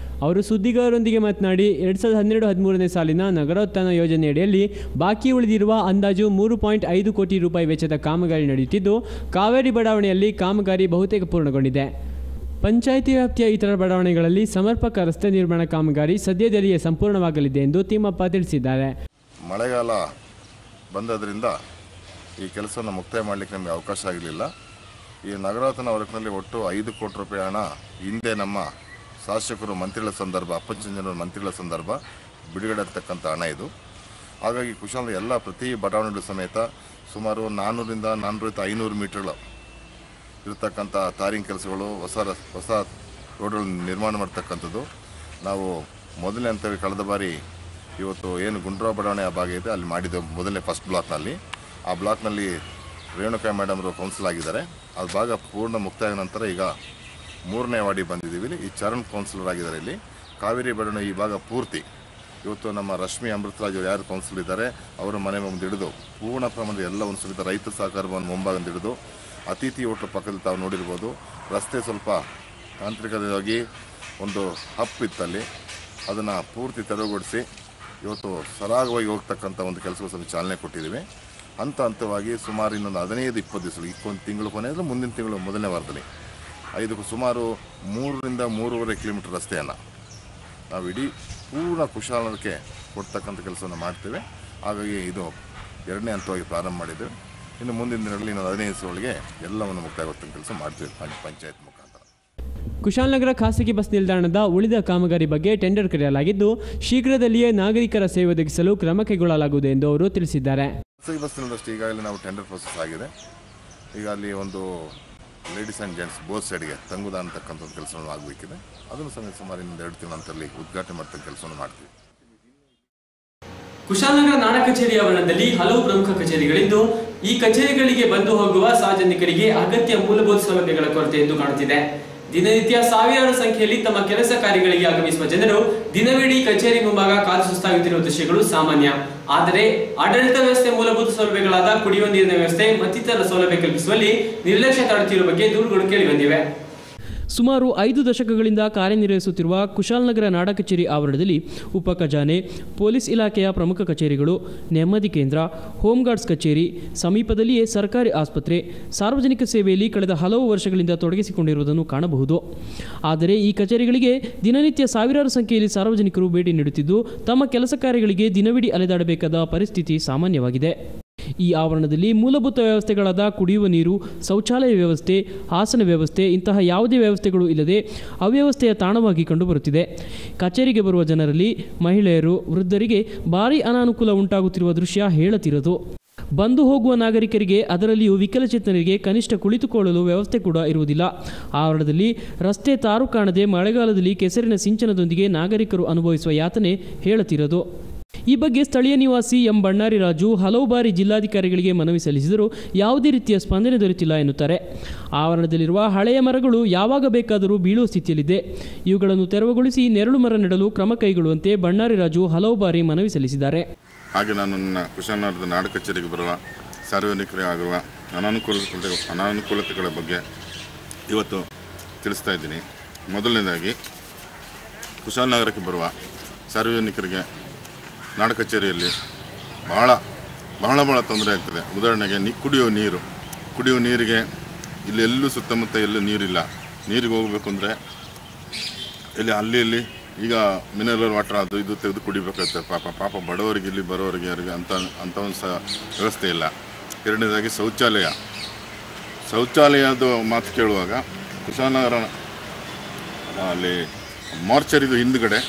ಅವರು ಸುದ್ದಿಗಾರರೊಂದಿಗೆ ಮಾತನಾಡಿ 2012-13 ಸಾಲಿನ ನಗರೋತ್ಥಾನ ಯೋಜನೆಯಡಿಯಲ್ಲಿ ಬಾಕಿ ಉಳಿದಿರುವ ಅಂದಾಜು 3.5 ಕೋಟಿ ರೂಪಾಯಿ ವೆಚ್ಚದ ಕಾಮಗಾರಿ ನಡೆಯುತ್ತಿದ್ದು, ಕಾವೇರಿ ಬಡಾವಣೆಯಲ್ಲಿ ಕಾಮಗಾರಿ ಬಹುತೇಕ ಪೂರ್ಣಗೊಂಡಿದೆ. ಪಂಚಾಯಿತಿ ವ್ಯಾಪ್ತಿಯ ಇತರ ಬಡಾವಣೆಗಳಲ್ಲಿ ಸಮರ್ಪಕ ರಸ್ತೆ ನಿರ್ಮಾಣ ಕಾಮಗಾರಿ ಸದ್ಯದಲ್ಲಿಯೇ ಸಂಪೂರ್ಣವಾಗಲಿದೆ ಎಂದು ತಿಮ್ಮಪ್ಪ ತಿಳಿಸಿದ್ದಾರೆ. ಮಳೆಗಾಲ ಬಂದದ್ರಿಂದ ಈ ಕೆಲಸವನ್ನು ಮುಕ್ತಾಯ ಮಾಡಲಿಕ್ಕೆ ನಮಗೆ ಅವಕಾಶ ಆಗಲಿಲ್ಲ. ಈ ನಗರೋತ್ಥಾನ ವರ್ಕ್ನಲ್ಲಿ ಒಟ್ಟು 5 ಕೋಟಿ ರೂಪಾಯಿ ಹಣ ಹಿಂದೆ ನಮ್ಮ ಶಾಸಕರು ಮಂತ್ರಿಗಳ ಸಂದರ್ಭ, ಅಪ್ಪಂಚಂಜನವರು ಮಂತ್ರಿಗಳ ಸಂದರ್ಭ ಬಿಡುಗಡೆ ಆಗ್ತಕ್ಕಂಥ ಹಣ ಇದು. ಹಾಗಾಗಿ ಕುಶಾಲನಗರ ಎಲ್ಲ ಪ್ರತಿ ಬಡಾವಣೆಗಳು ಸಮೇತ ಸುಮಾರು 400ರಿಂದ 400-500 ಮೀಟರ್ಗಳು ಇರತಕ್ಕಂಥ ತಾರಿಂಗ್ ಕೆಲಸಗಳು, ಹೊಸ ರೋಡ್ಗಳನ್ನು ನಿರ್ಮಾಣ ಮಾಡ್ತಕ್ಕಂಥದ್ದು ನಾವು ಮೊದಲನೇ ಹಂತವಾಗಿ ಕಳೆದ ಬಾರಿ ಇವತ್ತು ಏನು ಗುಂಡ್ರಾವ್ ಬಡಾವಣೆ ಆ ಭಾಗ ಇದೆ ಅಲ್ಲಿ ಮಾಡಿದ್ದು ಮೊದಲನೇ ಫಸ್ಟ್ ಬ್ಲಾಕ್ನಲ್ಲಿ. ಆ ಬ್ಲಾಕ್ನಲ್ಲಿ ರೇಣುಕಾ ಮೇಡಮ್ರು ಕೌನ್ಸಿಲ್ ಆಗಿದ್ದಾರೆ. ಅದು ಭಾಗ ಪೂರ್ಣ ಮುಕ್ತಾಯ ನಂತರ ಈಗ 3ನೇ ವಾರ್ಡಿಗೆ ಬಂದಿದ್ದೀವಿ. ಈ ಚರಣ್ ಕೌನ್ಸಿಲರ್ ಆಗಿದ್ದಾರೆ. ಇಲ್ಲಿ ಕಾವೇರಿ ಬಡಾವಣೆ ಈ ಭಾಗ ಪೂರ್ತಿ ಇವತ್ತು ನಮ್ಮ ರಶ್ಮಿ ಅಮೃತರಾಜ್ ಅವರು ಯಾರು ಕೌನ್ಸಿಲ್ ಇದ್ದಾರೆ ಅವರ ಮನೆ ಮುಂದೆ ಹಿಡಿದು ಪೂರ್ಣ ಪ್ರಮಾಣದ ಎಲ್ಲ ಒಂದು ಸಹಿತ ರೈತ ಸಹಕಾರ ಭವನ ಮುಂಭಾಗದಿಂದ ಹಿಡಿದು ಅತಿಥಿ ಹೋಟ್ಲ್ ಪಕ್ಕದಲ್ಲಿ ತಾವು ನೋಡಿರ್ಬೋದು. ರಸ್ತೆ ಸ್ವಲ್ಪ ತಾಂತ್ರಿಕವಾಗಿ ಒಂದು ಹಪ್ ಇತ್ತಲ್ಲಿ, ಅದನ್ನು ಪೂರ್ತಿ ತೆರವುಗೊಳಿಸಿ ಇವತ್ತು ಸರಾಗವಾಗಿ ಹೋಗ್ತಕ್ಕಂಥ ಒಂದು ಕೆಲಸಕ್ಕೆ ಚಾಲನೆ ಕೊಟ್ಟಿದ್ದೀವಿ. ಹಂತವಾಗಿ ಸುಮಾರು ಇನ್ನೊಂದು 15-20 ದಿವಸ ಒಂದು ತಿಂಗಳು ಕೊನೆ ಅಂದರೆ ಮುಂದಿನ ತಿಂಗಳು ಮೊದಲನೇ ವಾರದಲ್ಲಿ ಸುಮಾರು 3ರಿಂದ 3.5 ಕಿಲೋಮೀಟರ್ ರಸ್ತೆಯನ್ನು ನಾವು ಇಡೀ ಪೂರ್ಣ ಕುಶಾಲನಗರಕ್ಕೆ ಕೊಡ್ತಕ್ಕಂಥ ಕೆಲಸವನ್ನು ಮಾಡ್ತೇವೆ. ಹಾಗಾಗಿ ಇದು 2ನೇ ಹಂತವಾಗಿ ಪ್ರಾರಂಭ ಮಾಡಿದ್ದೇವೆ. ಇನ್ನು ಮುಂದಿನ ದಿನಗಳಲ್ಲಿ ಇನ್ನೊಂದು 15 ದಿವಸಗಳಿಗೆ ಎಲ್ಲವನ್ನು ಮುಕ್ತಾಯಗೊಳಿಸುವ ಕೆಲಸ ಮಾಡ್ತೀವಿ ಪಂಚಾಯತ್ ಮುಖಾಂತರ. ಕುಶಾಲನಗರ ಖಾಸಗಿ ಬಸ್ ನಿಲ್ದಾಣದ ಉಳಿದ ಕಾಮಗಾರಿ ಬಗ್ಗೆ ಟೆಂಡರ್ ಕರೆಯಲಾಗಿದ್ದು ಶೀಘ್ರದಲ್ಲಿಯೇ ನಾಗರಿಕರ ಸೇವೆ ಒದಗಿಸಲು ಕ್ರಮ ಕೈಗೊಳ್ಳಲಾಗುವುದು ಎಂದು ಅವರು ತಿಳಿಸಿದ್ದಾರೆ. ಖಾಸಗಿ ಬಸ್ ನಿಲ್ದಾಣದಷ್ಟು ಈಗಾಗಲೇ ನಾವು ಟೆಂಡರ್ ಪ್ರೋಸೆಸ್ ಆಗಿದೆ. ಈಗ ಅಲ್ಲಿ ಒಂದು ಲೇಡೀಸ್ ಆ್ಯಂಡ್ ಜೆಂಟ್ಸ್ ಬೋತ್ ಸೈಡ್ಗೆ ತಂಗುದಾನ ಅಂತಕ್ಕಂಥ ಒಂದು ಕೆಲಸವನ್ನು ಆಗಬೇಕಿದೆ. ಅದನ್ನು ಸಮೇತ ಸುಮಾರು ಇನ್ನೊಂದು 2 ತಿಂಗಳ ನಂತರದಲ್ಲಿ ಉದ್ಘಾಟನೆ ಮಾಡ್ತಕ್ಕ ಕೆಲಸವನ್ನು ಮಾಡ್ತೀವಿ. ಕುಶಾಲನಗರ ನಾಡ ಕಚೇರಿ ಆವರಣದಲ್ಲಿ ಹಲವು ಪ್ರಮುಖ ಕಚೇರಿಗಳಿದ್ದು ಈ ಕಚೇರಿಗಳಿಗೆ ಬಂದು ಹೋಗುವ ಸಾರ್ವಜನಿಕರಿಗೆ ಅಗತ್ಯ ಮೂಲಭೂತ ಸೌಲಭ್ಯಗಳ ಕೊರತೆ ಎಂದು ಕಾಣುತ್ತಿದೆ. ದಿನನಿತ್ಯ ಸಾವಿರಾರು ಸಂಖ್ಯೆಯಲ್ಲಿ ತಮ್ಮ ಕೆಲಸ ಕಾರ್ಯಗಳಿಗೆ ಆಗಮಿಸುವ ಜನರು ದಿನವಿಡೀ ಕಚೇರಿ ಮುಂಭಾಗ ಕಾದು ಸುಸ್ತಾಗುತ್ತಿರುವ ದೃಶ್ಯಗಳು ಸಾಮಾನ್ಯ. ಆದರೆ ಆಡಳಿತ ವ್ಯವಸ್ಥೆ, ಮೂಲಭೂತ ಸೌಲಭ್ಯಗಳಾದ ಕುಡಿಯುವ ನೀರಿನ ವ್ಯವಸ್ಥೆ ಮತ್ತಿತರ ಸೌಲಭ್ಯ ಕಲ್ಪಿಸುವಲ್ಲಿ ನಿರ್ಲಕ್ಷ್ಯ ತಾಳುತ್ತಿರುವ ಬಗ್ಗೆ ದೂರುಗಳು ಕೇಳಿಬಂದಿವೆ. ಸುಮಾರು 5 ದಶಕಗಳಿಂದ ಕಾರ್ಯನಿರ್ವಹಿಸುತ್ತಿರುವ ಕುಶಾಲನಗರ ನಾಡ ಕಚೇರಿ ಆವರಣದಲ್ಲಿ ಉಪ ಖಜಾನೆ, ಪೊಲೀಸ್ ಇಲಾಖೆಯ ಪ್ರಮುಖ ಕಚೇರಿಗಳು, ನೆಮ್ಮದಿ ಕೇಂದ್ರ, ಹೋಮ್ ಗಾರ್ಡ್ಸ್ ಕಚೇರಿ, ಸಮೀಪದಲ್ಲಿಯೇ ಸರ್ಕಾರಿ ಆಸ್ಪತ್ರೆ, ಸಾರ್ವಜನಿಕ ಸೇವೆಯಲ್ಲಿ ಕಳೆದ ಹಲವು ವರ್ಷಗಳಿಂದ ತೊಡಗಿಸಿಕೊಂಡಿರುವುದನ್ನು ಕಾಣಬಹುದು. ಆದರೆ ಈ ಕಚೇರಿಗಳಿಗೆ ದಿನನಿತ್ಯ ಸಾವಿರಾರು ಸಂಖ್ಯೆಯಲ್ಲಿ ಸಾರ್ವಜನಿಕರು ಭೇಟಿ ನೀಡುತ್ತಿದ್ದು ತಮ್ಮ ಕೆಲಸ ಕಾರ್ಯಗಳಿಗೆ ದಿನವಿಡೀ ಅಲೆದಾಡಬೇಕಾದ ಪರಿಸ್ಥಿತಿ ಸಾಮಾನ್ಯವಾಗಿದೆ. ಈ ಆವರಣದಲ್ಲಿ ಮೂಲಭೂತ ವ್ಯವಸ್ಥೆಗಳಾದ ಕುಡಿಯುವ ನೀರು, ಶೌಚಾಲಯ ವ್ಯವಸ್ಥೆ, ಆಸನ ವ್ಯವಸ್ಥೆ ಇಂತಹ ಯಾವುದೇ ವ್ಯವಸ್ಥೆಗಳು ಇಲ್ಲದೆ ಅವ್ಯವಸ್ಥೆಯ ತಾಣವಾಗಿ ಕಂಡುಬರುತ್ತಿದೆ. ಕಚೇರಿಗೆ ಬರುವ ಜನರಲ್ಲಿ ಮಹಿಳೆಯರು, ವೃದ್ಧರಿಗೆ ಭಾರೀ ಅನಾನುಕೂಲ ಉಂಟಾಗುತ್ತಿರುವ ದೃಶ್ಯ ಹೇಳತಿರದು. ಬಂದು ಹೋಗುವ ನಾಗರಿಕರಿಗೆ, ಅದರಲ್ಲಿಯೂ ವಿಕಲಚೇತನರಿಗೆ ಕನಿಷ್ಠ ಕುಳಿತುಕೊಳ್ಳಲು ವ್ಯವಸ್ಥೆ ಕೂಡ ಇರುವುದಿಲ್ಲ. ಆವರಣದಲ್ಲಿ ರಸ್ತೆ ತಾರು ಕಾಣದೆ ಮಳೆಗಾಲದಲ್ಲಿ ಕೆಸರಿನ ಸಿಂಚನದೊಂದಿಗೆ ನಾಗರಿಕರು ಅನುಭವಿಸುವ ಯಾತನೆ ಹೇಳತಿರದು. ಈ ಬಗ್ಗೆ ಸ್ಥಳೀಯ ನಿವಾಸಿ ಎಂ ಬಣ್ಣಾರಿ ರಾಜು ಹಲವು ಬಾರಿ ಜಿಲ್ಲಾಧಿಕಾರಿಗಳಿಗೆ ಮನವಿ ಸಲ್ಲಿಸಿದರೂ ಯಾವುದೇ ರೀತಿಯ ಸ್ಪಂದನೆ ದೊರೆತಿಲ್ಲ ಎನ್ನುತ್ತಾರೆ. ಆವರಣದಲ್ಲಿರುವ ಹಳೆಯ ಮರಗಳು ಯಾವಾಗ ಬೇಕಾದರೂ ಬೀಳುವ ಸ್ಥಿತಿಯಲ್ಲಿದೆ. ಇವುಗಳನ್ನು ತೆರವುಗೊಳಿಸಿ ನೆರಳು ಮರ ನೆಡಲು ಕ್ರಮ ಕೈಗೊಳ್ಳುವಂತೆ ಬಣ್ಣಾರಿ ರಾಜು ಹಲವು ಬಾರಿ ಮನವಿ ಸಲ್ಲಿಸಿದ್ದಾರೆ. ಹಾಗೆ ನಾನು ನನ್ನ ಕುಶಾಲನಗರದ ನಾಡ ಕಚೇರಿಗೆ ಬರುವ ಸಾರ್ವಜನಿಕರಿಗೆ ಆಗಿರುವ ಅನಾನುಕೂಲತೆಗಳ ಬಗ್ಗೆ ಇವತ್ತು ತಿಳಿಸ್ತಾ ಇದ್ದೀನಿ. ಮೊದಲನೇದಾಗಿ ಕುಶಾಲನಗರಕ್ಕೆ ಬರುವ ಸಾರ್ವಜನಿಕರಿಗೆ ನಾಡ ಕಚೇರಿಯಲ್ಲಿ ಬಹಳ ತೊಂದರೆ ಆಗ್ತದೆ. ಉದಾಹರಣೆಗೆ ಕುಡಿಯುವ ನೀರಿಗೆ ಇಲ್ಲಿ ಎಲ್ಲೂ ಸುತ್ತಮುತ್ತ ಎಲ್ಲೂ ನೀರಿಲ್ಲ. ನೀರಿಗೆ ಹೋಗಬೇಕು ಅಂದರೆ ಅಲ್ಲಿ ಈಗ ಮಿನರಲ್ ವಾಟರ್ ಅದು ಇದು ತೆಗೆದು ಕುಡಿಬೇಕಾಗ್ತದೆ. ಪಾಪ ಬಡವರಿಗೆ ಇಲ್ಲಿ ಬರೋರಿಗೆ ಯಾರಿಗೆ ಅಂಥ ಒಂದು ವ್ಯವಸ್ಥೆ ಇಲ್ಲ. ಎರಡನೇದಾಗಿ ಶೌಚಾಲಯದ ಮಾತು ಕೇಳುವಾಗ ಕುಶಾಲನಗರ ಅಲ್ಲಿ ಮಾರ್ಚರಿದು ಹಿಂದುಗಡೆ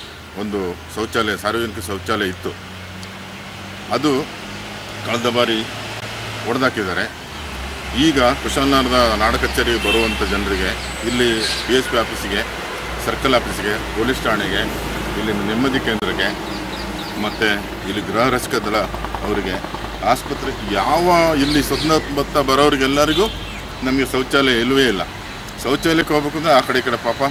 ಒಂದು ಶೌಚಾಲಯ, ಸಾರ್ವಜನಿಕ ಶೌಚಾಲಯ ಇತ್ತು. ಅದು ಕಳೆದ ಬಾರಿ ಒಡೆದಾಕಿದ್ದಾರೆ. ಈಗ ಕುಶಾಲನಗರದ ನಾಡ ಕಚೇರಿಗೆ ಬರುವಂಥ ಜನರಿಗೆ ಇಲ್ಲಿ PSP ಆಫೀಸಿಗೆ, ಸರ್ಕಲ್ ಆಫೀಸಿಗೆ, ಪೊಲೀಸ್ ಠಾಣೆಗೆ, ಇಲ್ಲಿ ನೆಮ್ಮದಿ ಕೇಂದ್ರಕ್ಕೆ ಮತ್ತು ಇಲ್ಲಿ ಗೃಹ ರಕ್ಷಕ ದಳ ಅವರಿಗೆ, ಆಸ್ಪತ್ರೆಗೆ, ಇಲ್ಲಿ ಸುತ್ತಮುತ್ತ ಬರೋರಿಗೆಲ್ಲರಿಗೂ ನಮಗೆ ಶೌಚಾಲಯ ಇಲ್ಲವೇ ಇಲ್ಲ. ಶೌಚಾಲಯಕ್ಕೆ ಹೋಗ್ಬೇಕು ಅಂದರೆ ಆ ಕಡೆ ಈ ಕಡೆ ಪಾಪ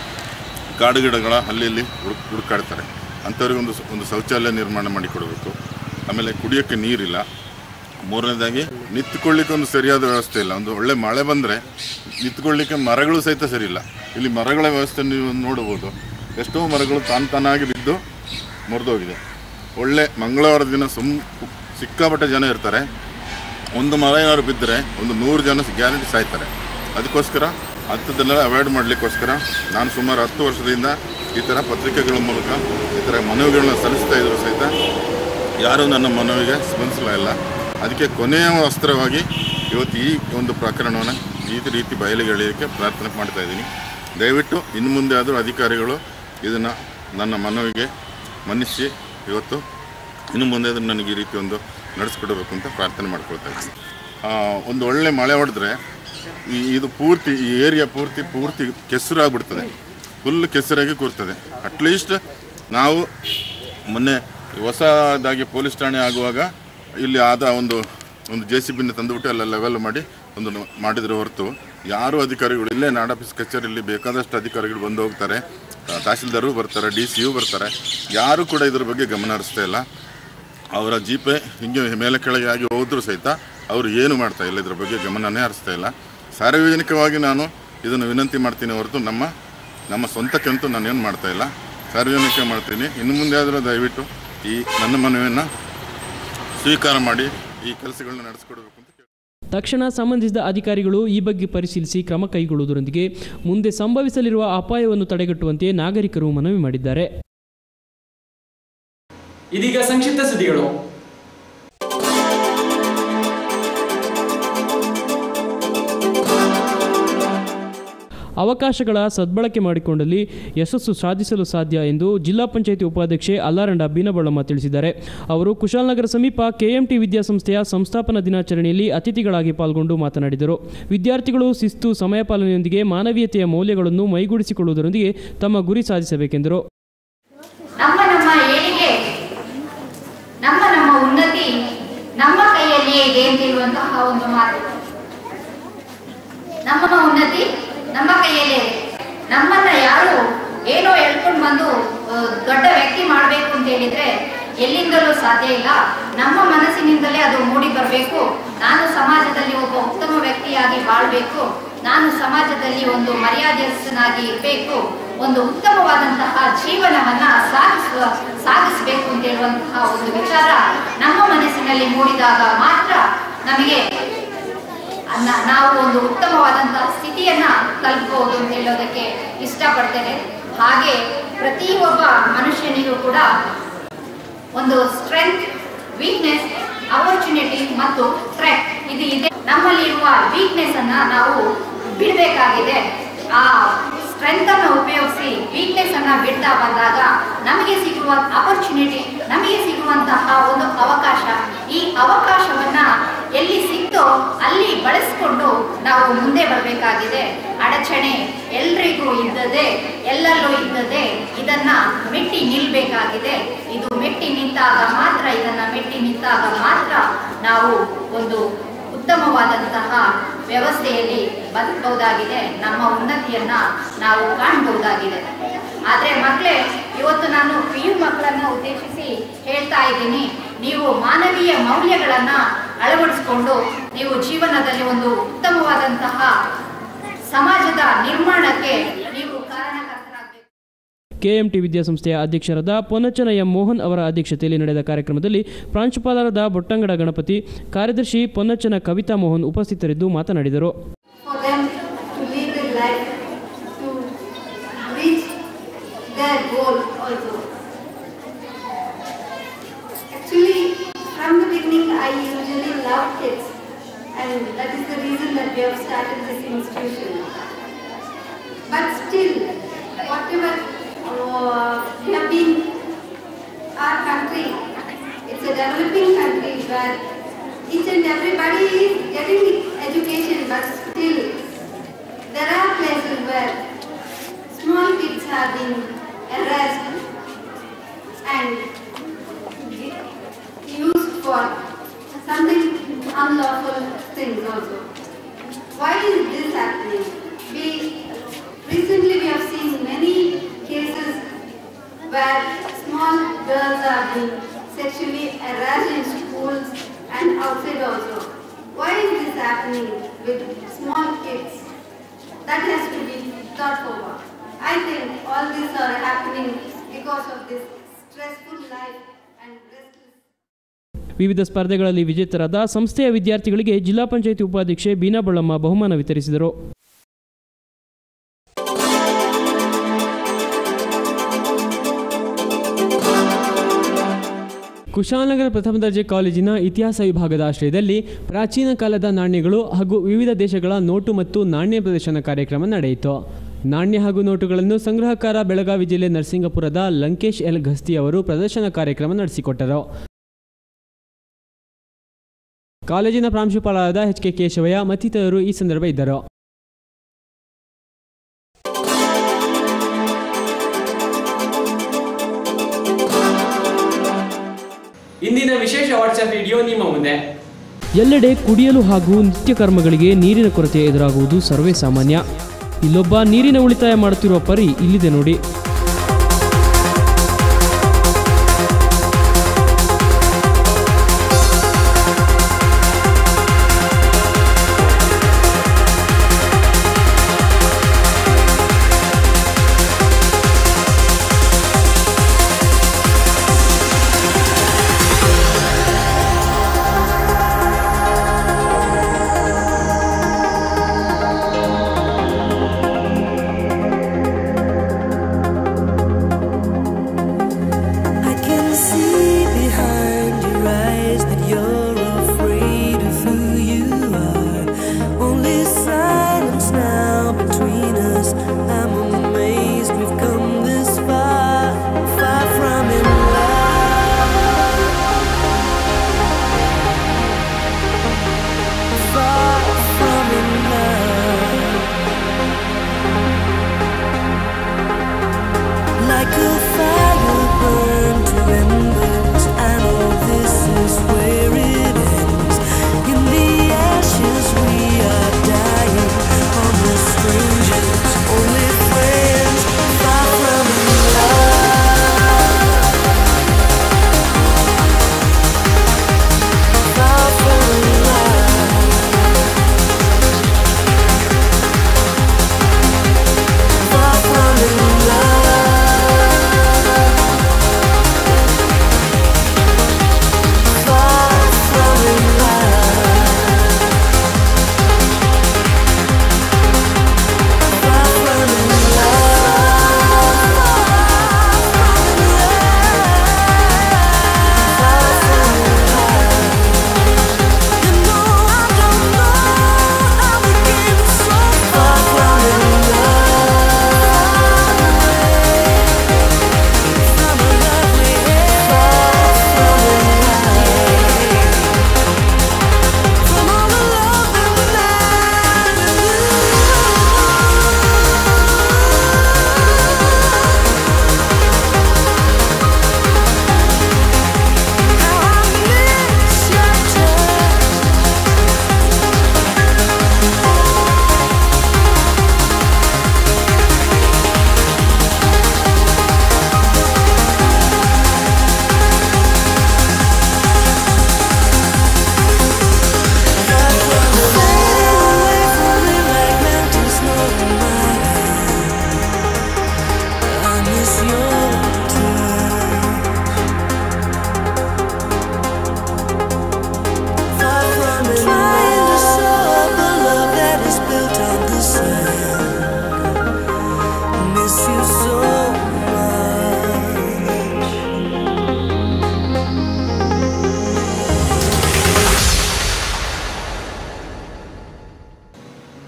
ಕಾಡು ಗಿಡಗಳ ಅಲ್ಲಿ ಹುಡುಕಾಡ್ತಾರೆ. ಅಂಥವ್ರಿಗೆ ಒಂದು ಶೌಚಾಲಯ ನಿರ್ಮಾಣ ಮಾಡಿಕೊಡಬೇಕು. ಆಮೇಲೆ ಕುಡಿಯೋಕ್ಕೆ ನೀರಿಲ್ಲ. ಮೂರನೇದಾಗಿ ನಿಂತ್ಕೊಳ್ಳಿಕ್ಕೆ ಒಂದು ಸರಿಯಾದ ವ್ಯವಸ್ಥೆ ಇಲ್ಲ. ಒಂದು ಒಳ್ಳೆ ಮಳೆ ಬಂದರೆ ನಿಂತ್ಕೊಳ್ಳಿಕ್ಕೆ ಮರಗಳು ಸಹಿತ ಸರಿ ಇಲ್ಲ. ಇಲ್ಲಿ ಮರಗಳ ವ್ಯವಸ್ಥೆ ನೀವು ನೋಡ್ಬೋದು. ಎಷ್ಟೋ ಮರಗಳು ತಾನಾಗಿ ಬಿದ್ದು ಮುರಿದೋಗಿದೆ. ಒಳ್ಳೆ ಮಂಗಳವಾರ ದಿನ ಸಿಕ್ಕಾಪಟ್ಟೆ ಜನ ಇರ್ತಾರೆ. ಒಂದು ಮರ ಏನಾದ್ರು ಬಿದ್ದರೆ ಒಂದು 100 ಜನ ಗ್ಯಾರಂಟಿ ಸಾಯ್ತಾರೆ. ಅದಕ್ಕೋಸ್ಕರ ಅಂಥದ್ದನ್ನೆಲ್ಲ ಅವಾಯ್ಡ್ ಮಾಡಲಿಕ್ಕೋಸ್ಕರ ನಾನು ಸುಮಾರು 10 ವರ್ಷದಿಂದ ಈ ಥರ ಪತ್ರಿಕೆಗಳ ಮೂಲಕ ಈ ಥರ ಮನವಿಗಳನ್ನ ಸಲ್ಲಿಸ್ತಾ ಇದ್ರು ಸಹಿತ ಯಾರೂ ನನ್ನ ಮನವಿಗೆ ಸ್ಪಂದಿಸಲೇ ಇಲ್ಲ. ಅದಕ್ಕೆ ಕೊನೆಯ ಅಸ್ತ್ರವಾಗಿ ಇವತ್ತು ಈ ಒಂದು ಪ್ರಕರಣವನ್ನು ಈ ರೀತಿ ಬಯಲಿಗೆ ಎಳೆಯೋಕ್ಕೆ ಪ್ರಾರ್ಥನೆ ಮಾಡ್ತಾಯಿದ್ದೀನಿ. ದಯವಿಟ್ಟು ಇನ್ನು ಮುಂದೆ ಆದರೂ ಅಧಿಕಾರಿಗಳು ಇದನ್ನು ನನ್ನ ಮನವಿಗೆ ಮನ್ನಿಸಿ ಇವತ್ತು ಇನ್ನು ಮುಂದೆ ಅದನ್ನು ನನಗೆ ಈ ರೀತಿ ಒಂದು ನಡೆಸ್ಕೊಡ್ಬೇಕು ಅಂತ ಪ್ರಾರ್ಥನೆ ಮಾಡ್ಕೊಳ್ತಾ ಇದ್ದೀನಿ. ಒಂದು ಒಳ್ಳೆ ಮಳೆ ಹೊಡೆದ್ರೆ ಇದು ಪೂರ್ತಿ ಈ ಏರಿಯಾ ಪೂರ್ತಿ ಕೆಸರಾಗ್ಬಿಡ್ತದೆ, ಫುಲ್ ಕೆಸರಾಗಿ ಕೂರ್ತದೆ. ಅಟ್ಲೀಸ್ಟ್ ನಾವು ಮೊನ್ನೆ ಹೊಸದಾಗಿ ಪೊಲೀಸ್ ಠಾಣೆ ಆಗುವಾಗ ಇಲ್ಲಿ ಆದ ಒಂದು JCB ತಂದುಬಿಟ್ಟು ಎಲ್ಲ ಲೆವೆಲ್ ಮಾಡಿ ಮಾಡಿದ್ರೆ ಹೊರತು ಯಾರೂ ಅಧಿಕಾರಿಗಳು ಇಲ್ಲೇ ನಾಡಾಫೀಸ್ ಕಚೇರಿಯಲ್ಲಿ ಬೇಕಾದಷ್ಟು ಅಧಿಕಾರಿಗಳು ಬಂದು ಹೋಗ್ತಾರೆ, ತಹಸೀಲ್ದಾರು ಬರ್ತಾರೆ, DC ಬರ್ತಾರೆ, ಯಾರೂ ಕೂಡ ಇದ್ರ ಬಗ್ಗೆ ಗಮನ ಹರಿಸ್ತಾ ಇಲ್ಲ. ಅವರ ಜೀಪೆ ಹಿಂಗೆ ಮೇಲೆ ಕೆಳಗೆ ಆಗಿ ಹೋದರೂ ಸಹಿತ ಅವರು ಏನು ಮಾಡ್ತಾ ಇಲ್ಲ, ಇದ್ರ ಬಗ್ಗೆ ಗಮನನೇ ಹರಿಸ್ತಾ ಇಲ್ಲ. ಸಾರ್ವಜನಿಕವಾಗಿ ನಾನು ಇದನ್ನು ವಿನಂತಿ ಮಾಡ್ತೀನಿ ಹೊರತು ನಮ್ಮ ಸ್ವಂತಕ್ಕಂತೂ ನಾನೇನು ಮಾಡ್ತಾ ಇಲ್ಲ, ಸಾರ್ವಜನಿಕ ಮಾಡ್ತೀನಿ. ಇನ್ನು ಮುಂದೆ ಆದರೂ ದಯವಿಟ್ಟು ಈ ನನ್ನ ಮನವಿಯನ್ನು ಸ್ವೀಕಾರ ಮಾಡಿ ಈ ಕೆಲಸಗಳನ್ನ ನಡೆಸ್ಕೊಡ್ಬೇಕು ಅಂತ. ತಕ್ಷಣ ಸಂಬಂಧಿಸಿದ ಅಧಿಕಾರಿಗಳು ಈ ಬಗ್ಗೆ ಪರಿಶೀಲಿಸಿ ಕ್ರಮ ಕೈಗೊಳ್ಳುವುದರೊಂದಿಗೆ ಮುಂದೆ ಸಂಭವಿಸಲಿರುವ ಅಪಾಯವನ್ನು ತಡೆಗಟ್ಟುವಂತೆ ನಾಗರಿಕರು ಮನವಿ ಮಾಡಿದ್ದಾರೆ. ಇದೀಗ ಸಂಕ್ಷಿಪ್ತ ಸುದ್ದಿಗಳು. ಅವಕಾಶಗಳ ಸದ್ಬಳಕೆ ಮಾಡಿಕೊಂಡಲ್ಲಿ ಯಶಸ್ಸು ಸಾಧಿಸಲು ಸಾಧ್ಯ ಎಂದು ಜಿಲ್ಲಾ ಪಂಚಾಯಿತಿ ಉಪಾಧ್ಯಕ್ಷೆ ಅಲ್ಲಾರಂಡ ಬೀನಬಳಮ್ಮ ತಿಳಿಸಿದ್ದಾರೆ. ಅವರು ಕುಶಾಲನಗರ ಸಮೀಪ KMT ವಿದ್ಯಾಸಂಸ್ಥೆಯ ಸಂಸ್ಥಾಪನಾ ದಿನಾಚರಣೆಯಲ್ಲಿ ಅತಿಥಿಗಳಾಗಿ ಪಾಲ್ಗೊಂಡು ಮಾತನಾಡಿದರು. ವಿದ್ಯಾರ್ಥಿಗಳು ಶಿಸ್ತು, ಸಮಯ ಪಾಲನೆಯೊಂದಿಗೆ ಮಾನವೀಯತೆಯ ಮೌಲ್ಯಗಳನ್ನು ಮೈಗೂಡಿಸಿಕೊಳ್ಳುವುದರೊಂದಿಗೆ ತಮ್ಮ ಗುರಿ ಸಾಧಿಸಬೇಕೆಂದರು. ನಮ್ಮ ಏಳಿಗೆ, ನಮ್ಮ ಉನ್ನತಿ ನಮ್ಮ ಕೈಯಲ್ಲಿಯೇ ಇದೆ ಅಂತ ಹೇಳುವಂತಹ ಒಂದು ಮಾತು. ನಮ್ಮ ಉನ್ನತಿ ನಮ್ಮ ಕೈಯಲ್ಲೇ. ನಮ್ಮನ್ನ ಯಾರು ಏನೋ ಎಳ್ಕೊಂಡು ಬಂದು ದೊಡ್ಡ ವ್ಯಕ್ತಿ ಮಾಡಬೇಕು ಅಂತ ಹೇಳಿದ್ರೆ ಎಲ್ಲಿಂದಲೂ ಸಾಧ್ಯ ಇಲ್ಲ. ನಮ್ಮ ಮನಸ್ಸಿನಿಂದಲೇ ಅದು ಮೂಡಿ ಬರಬೇಕು. ನಾನು ಸಮಾಜದಲ್ಲಿ ಒಬ್ಬ ಉತ್ತಮ ವ್ಯಕ್ತಿಯಾಗಿ ಬಾಳ್ಬೇಕು, ನಾನು ಸಮಾಜದಲ್ಲಿ ಒಂದು ಮರ್ಯಾದೆಯನ್ನಾಗಿ ಇರಬೇಕು, ಒಂದು ಉತ್ತಮವಾದಂತಹ ಜೀವನವನ್ನ ಸಾಗಿಸಬೇಕು ಅಂತ ಹೇಳುವಂತಹ ಒಂದು ವಿಚಾರ ನಮ್ಮ ಮನಸ್ಸಿನಲ್ಲಿ ಮೂಡಿದಾಗ ಮಾತ್ರ ನಮಗೆ ನಾವು ಒಂದು ಉತ್ತಮವಾದಂತಹ ಸ್ಥಿತಿಯನ್ನ ತಲುಪಬಹುದು ಅಂತ ಹೇಳೋದಕ್ಕೆ ಇಷ್ಟಪಡ್ತೇನೆ. ಹಾಗೆ ಪ್ರತಿಯೊಬ್ಬ ಮನುಷ್ಯನಿಗೂ ಕೂಡ ಒಂದು ಸ್ಟ್ರೆಂತ್, ವೀಕ್ನೆಸ್, ಅಪರ್ಚುನಿಟಿ ಮತ್ತು ಥ್ರೆಟ್ ಇದು ಇದೆ. ನಮ್ಮಲ್ಲಿರುವ ವೀಕ್ನೆಸ್ ಅನ್ನ ನಾವು ಬಿಡಬೇಕಾಗಿದೆ. ಆ ಸ್ಟ್ರೆಂತ್ ಅನ್ನು ಉಪಯೋಗಿಸಿ ವೀಕ್ನೆಸ್ ಅನ್ನ ಬಿಡ್ತಾ ಬಂದಾಗ ನಮಗೆ ಸಿಗುವ ಅಪರ್ಚುನಿಟಿ, ನಮಗೆ ಸಿಗುವಂತಹ ಒಂದು ಅವಕಾಶ, ಈ ಅವಕಾಶವನ್ನ ಎಲ್ಲಿ ಸಿಕ್ತೋ ಅಲ್ಲಿ ಬಳಸಿಕೊಂಡು ನಾವು ಮುಂದೆ ಬರಬೇಕಾಗಿದೆ. ಅಡಚಣೆ ಎಲ್ರಿಗೂ ಇದ್ದದೆ, ಎಲ್ಲರಲ್ಲೂ ಇದ್ದದೆ. ಇದನ್ನ ಮೆಟ್ಟಿ ನಿಲ್ಬೇಕಾಗಿದೆ. ಇದು ಮೆಟ್ಟಿ ನಿಂತಾಗ ಮಾತ್ರ, ಇದನ್ನ ಮೆಟ್ಟಿ ನಿಂತಾಗ ಮಾತ್ರ ನಾವು ಒಂದು ಉತ್ತಮವಾದಂತಹ ವ್ಯವಸ್ಥೆಯಲ್ಲಿ ಬದುಕಬಹುದಾಗಿದೆ, ನಮ್ಮ ಉನ್ನತಿಯನ್ನ ನಾವು ಕಾಣಬಹುದಾಗಿದೆ. ಆದರೆ ಮಕ್ಕಳೇ, ಇವತ್ತು ನಾನು PU ಮಕ್ಕಳನ್ನ ಉದ್ದೇಶಿಸಿ ಹೇಳ್ತಾ ಇದ್ದೀನಿ, ನೀವು ಮಾನವೀಯ ಮೌಲ್ಯಗಳನ್ನ ಅಳವಡಿಸಿಕೊಂಡು ನೀವು ಜೀವನದಲ್ಲಿ ಒಂದು ಉತ್ತಮವಾದಂತಹ ಸಮಾಜದ ನಿರ್ಮಾಣಕ್ಕೆ ನೀವು ಕಾರಣಕರ್ತರಾಗಬೇಕು. KMT ವಿದ್ಯಾಸಂಸ್ಥೆಯ ಅಧ್ಯಕ್ಷರಾದ ಪೊನ್ನಚ್ಚನ ಎಂ ಮೋಹನ್ ಅವರ ಅಧ್ಯಕ್ಷತೆಯಲ್ಲಿ ನಡೆದ ಕಾರ್ಯಕ್ರಮದಲ್ಲಿ ಪ್ರಾಂಶುಪಾಲರಾದ ಬೊಟ್ಟಂಗಡ ಗಣಪತಿ, ಕಾರ್ಯದರ್ಶಿ ಪೊನ್ನಚ್ಚನ ಕವಿತಾ ಮೋಹನ್ ಉಪಸ್ಥಿತರಿದ್ದು ಮಾತನಾಡಿದರು. From the beginning, I usually love kids, and that is the reason that we have started this institution. But still, whatever we have been, our country, it's a developing country where each and everybody is getting education, but still, there are places where small kids have been harassed and used for something unlawful things also. Why is this happening? Recently we have seen many cases where small girls are being sexually harassed in schools and outside also. Why is this happening with small kids? That has to be thought over. I think all these are happening because of this stressful life and restless. ವಿವಿಧ ಸ್ಪರ್ಧೆಗಳಲ್ಲಿ ವಿಜೇತರಾದ ಸಂಸ್ಥೆಯ ವಿದ್ಯಾರ್ಥಿಗಳಿಗೆ ಜಿಲ್ಲಾ ಪಂಚಾಯಿತಿ ಉಪಾಧ್ಯಕ್ಷೆ ಬೀನಾ ಬಳ್ಳಮ್ಮ ಬಹುಮಾನ ವಿತರಿಸಿದರು. ಕುಶಾಲನಗರ ಪ್ರಥಮ ದರ್ಜೆ ಕಾಲೇಜಿನ ಇತಿಹಾಸ ವಿಭಾಗದ ಆಶ್ರಯದಲ್ಲಿ ಪ್ರಾಚೀನ ಕಾಲದ ನಾಣ್ಯಗಳು ಹಾಗೂ ವಿವಿಧ ದೇಶಗಳ ನೋಟು ಮತ್ತು ನಾಣ್ಯ ಪ್ರದರ್ಶನ ಕಾರ್ಯಕ್ರಮ ನಡೆಯಿತು. ನಾಣ್ಯ ಹಾಗೂ ನೋಟುಗಳನ್ನು ಸಂಗ್ರಹಕಾರ ಬೆಳಗಾವಿ ಜಿಲ್ಲೆ ನರಸಿಂಗಪುರದ ಲಂಕೇಶ್ ಎಲ್ ಘಸ್ತಿ ಅವರು ಪ್ರದರ್ಶನ ಕಾರ್ಯಕ್ರಮ ನಡೆಸಿಕೊಟ್ಟರು. ಕಾಲೇಜಿನ ಪ್ರಾಂಶುಪಾಲರಾದ HK ಕೇಶವಯ್ಯ ಮತ್ತಿತರರು ಈ ಸಂದರ್ಭ ಇದ್ದರು. ಇಂದಿನ ವಿಶೇಷ ವಾಟ್ಸ್ಆಪ್ ವಿಡಿಯೋ ನಿಮ್ಮ ಮುಂದೆ. ಎಲ್ಲೆಡೆ ಕುಡಿಯಲು ಹಾಗೂ ನಿತ್ಯ ಕರ್ಮಗಳಿಗೆ ನೀರಿನ ಕೊರತೆ ಎದುರಾಗುವುದು ಸರ್ವೇ ಸಾಮಾನ್ಯ. ಇಲ್ಲೊಬ್ಬ ನೀರಿನ ಉಳಿತಾಯ ಮಾಡುತ್ತಿರುವ ಪರಿ ಇಲ್ಲಿದೆ ನೋಡಿ.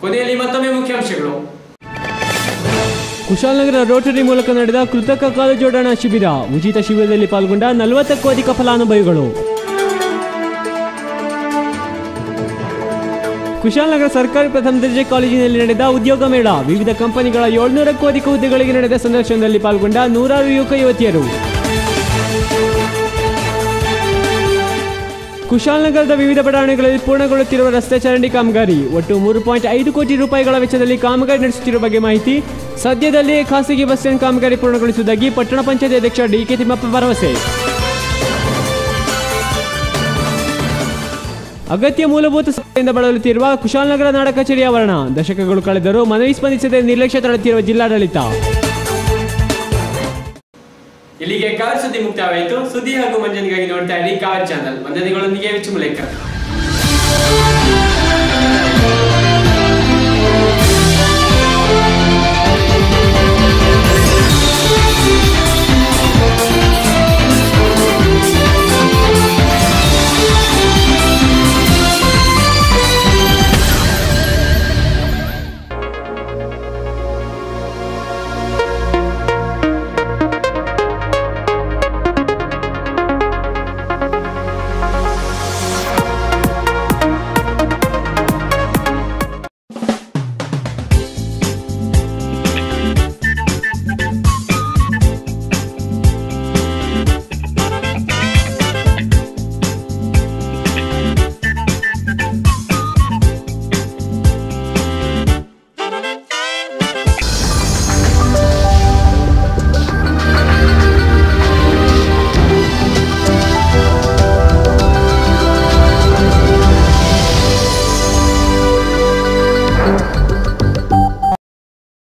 ಕೊನೆಯಲ್ಲಿ ಮತ್ತೊಮ್ಮೆ ಮುಖ್ಯಾಂಶಗಳು. ಕುಶಾಲನಗರ ರೋಟರಿ ಮೂಲಕ ನಡೆದ ಕೃತಕ ಕಾಲು ಜೋಡಣಾ ಶಿಬಿರ. ಉಚಿತ ಶಿಬಿರದಲ್ಲಿ ಪಾಲ್ಗೊಂಡ 40ಕ್ಕೂ ಅಧಿಕ ಫಲಾನುಭವಿಗಳು. ಕುಶಾಲನಗರ ಸರ್ಕಾರಿ ಪ್ರಥಮ ದರ್ಜೆ ಕಾಲೇಜಿನಲ್ಲಿ ನಡೆದ ಉದ್ಯೋಗ ಮೇಳ. ವಿವಿಧ ಕಂಪನಿಗಳ 700ಕ್ಕೂ ಅಧಿಕ ಹುದ್ದೆಗಳಿಗೆ ನಡೆದ ಸಂದರ್ಶನದಲ್ಲಿ ಪಾಲ್ಗೊಂಡ 100 ಯುವಕ ಯುವತಿಯರು. ಕುಶಾಲನಗರದ ವಿವಿಧ ಬಡಾವಣೆಗಳಲ್ಲಿ ಪೂರ್ಣಗೊಳ್ಳುತ್ತಿರುವ ರಸ್ತೆ ಚರಂಡಿ ಕಾಮಗಾರಿ. ಒಟ್ಟು 3.5 ಕೋಟಿ ರೂಪಾಯಿಗಳ ವೆಚ್ಚದಲ್ಲಿ ಕಾಮಗಾರಿ ನಡೆಸುತ್ತಿರುವ ಬಗ್ಗೆ ಮಾಹಿತಿ. ಸದ್ಯದಲ್ಲಿಯೇ ಖಾಸಗಿ ಬಸ್ ಸ್ಟ್ಯಾಂಡ್ ಕಾಮಗಾರಿ ಪೂರ್ಣಗೊಳಿಸುವುದಾಗಿ ಪಟ್ಟಣ ಪಂಚಾಯತ್ ಅಧ್ಯಕ್ಷ DK ತಿಮ್ಮಪ್ಪ ಭರವಸೆ. ಅಗತ್ಯ ಮೂಲಭೂತ ಸೌಕರ್ಯದಿಂದ ಬಳಲುತ್ತಿರುವ ಕುಶಾಲನಗರ ನಾಡ ಕಚೇರಿ ಆವರಣ. ದಶಕಗಳು ಕಳೆದರೂ ಮನವಿ ಸ್ಪಂದಿಸದೆ ನಿರ್ಲಕ್ಷ್ಯ ತಳೆಯುತ್ತಿರುವ ಜಿಲ್ಲಾಡಳಿತ. ಇಲ್ಲಿಗೆ ಕಾರ್ ಸುದ್ದಿ ಮುಕ್ತಾಯವಾಯಿತು. ಸುದ್ದಿ ಹಾಗೂ ಮಂಜನಿಗಾಗಿ ನೋಡ್ತಾ ಇರಿ ಕಾರ್ ಚಾನಲ್. ವಂದನೆಗಳೊಂದಿಗೆ ವಿಚುಮುಲೇಕರ್.